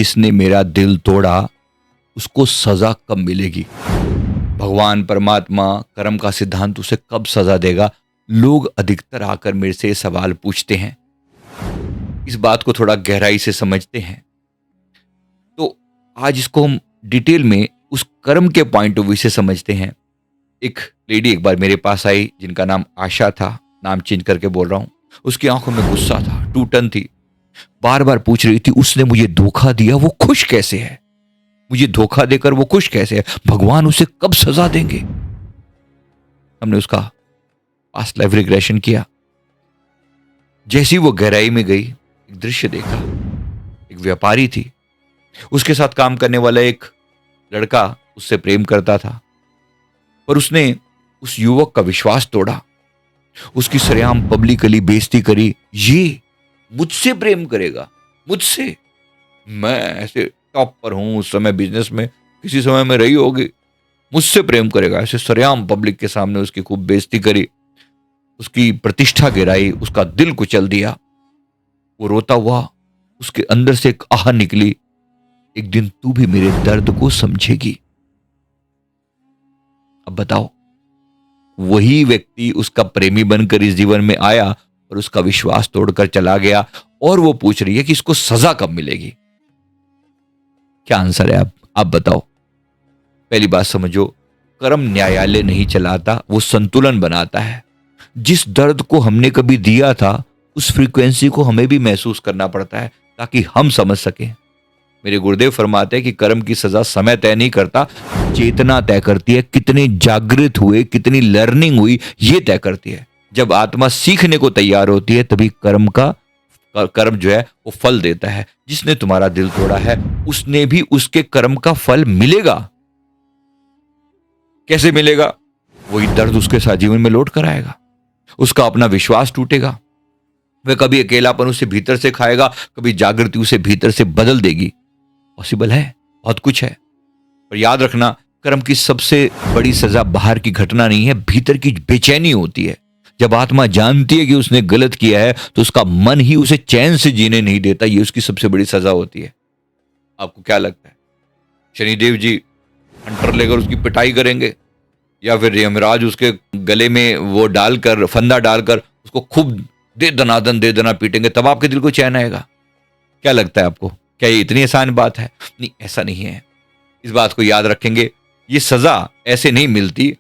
जिसने मेरा दिल तोड़ा उसको सजा कब मिलेगी? भगवान परमात्मा कर्म का सिद्धांत उसे कब सजा देगा? लोग अधिकतर आकर मेरे से ये सवाल पूछते हैं। इस बात को थोड़ा गहराई से समझते हैं तो आज इसको हम डिटेल में उस कर्म के पॉइंट ऑफ व्यू से समझते हैं। एक लेडी एक बार मेरे पास आई जिनका नाम आशा था, नाम चेंज करके बोल रहा हूं। उसकी आंखों में गुस्सा था, टूटन थी, बार बार पूछ रही थी उसने मुझे धोखा दिया, वो खुश कैसे है? मुझे धोखा देकर वो खुश कैसे है? भगवान उसे कब सजा देंगे? हमने उसका पास्ट लाइफ रिग्रेशन किया। जैसी वो गहराई में गई, एक दृश्य देखा। एक व्यापारी थी, उसके साथ काम करने वाला एक लड़का उससे प्रेम करता था, पर उसने उस युवक का विश्वास तोड़ा, उसकी सरेआम पब्लिकली बेइज्जती करी। ये मुझसे प्रेम करेगा, मुझसे? मैं ऐसे टॉप पर हूं, उस समय बिजनेस में किसी समय में रही होगी, मुझसे प्रेम करेगा? ऐसे सरेआम पब्लिक के सामने उसकी खूब बेइज्जती करी, उसकी प्रतिष्ठा गिराई, उसका दिल कुचल दिया। वो रोता हुआ, उसके अंदर से एक आह निकली, एक दिन तू भी मेरे दर्द को समझेगी। अब बताओ, वही व्यक्ति उसका प्रेमी बनकर इस जीवन में आया और उसका विश्वास तोड़कर चला गया, और वो पूछ रही है कि इसको सजा कब मिलेगी? क्या आंसर है? आप बताओ। पहली बात समझो, कर्म न्यायालय नहीं चलाता, वो संतुलन बनाता है। जिस दर्द को हमने कभी दिया था उस फ्रीक्वेंसी को हमें भी महसूस करना पड़ता है ताकि हम समझ सकें। मेरे गुरुदेव फरमाते हैं कि कर्म की सजा समय तय नहीं करता, चेतना तय करती है। कितने जागृत हुए, कितनी लर्निंग हुई, ये तय करती है। जब आत्मा सीखने को तैयार होती है तभी कर्म जो है वो फल देता है। जिसने तुम्हारा दिल तोड़ा है उसने भी उसके कर्म का फल मिलेगा। कैसे मिलेगा? वही दर्द उसके साथ जीवन में लौट कर आएगा, उसका अपना विश्वास टूटेगा, वह कभी अकेलापन उसे भीतर से खाएगा, कभी जागृति उसे भीतर से बदल देगी। पॉसिबल है, बहुत कुछ है। पर याद रखना, कर्म की सबसे बड़ी सजा बाहर की घटना नहीं है, भीतर की बेचैनी होती है। जब आत्मा जानती है कि उसने गलत किया है तो उसका मन ही उसे चैन से जीने नहीं देता, ये उसकी सबसे बड़ी सजा होती है। आपको क्या लगता है, शनिदेव जी हंटर लेकर उसकी पिटाई करेंगे या फिर यमराज उसके गले में वो डालकर, फंदा डालकर उसको खूब दे दना पीटेंगे तब आपके दिल को चैन आएगा? क्या लगता है आपको? क्या ये इतनी आसान बात है? नहीं, ऐसा नहीं है। इस बात को याद रखेंगे, ये सजा ऐसे नहीं मिलती,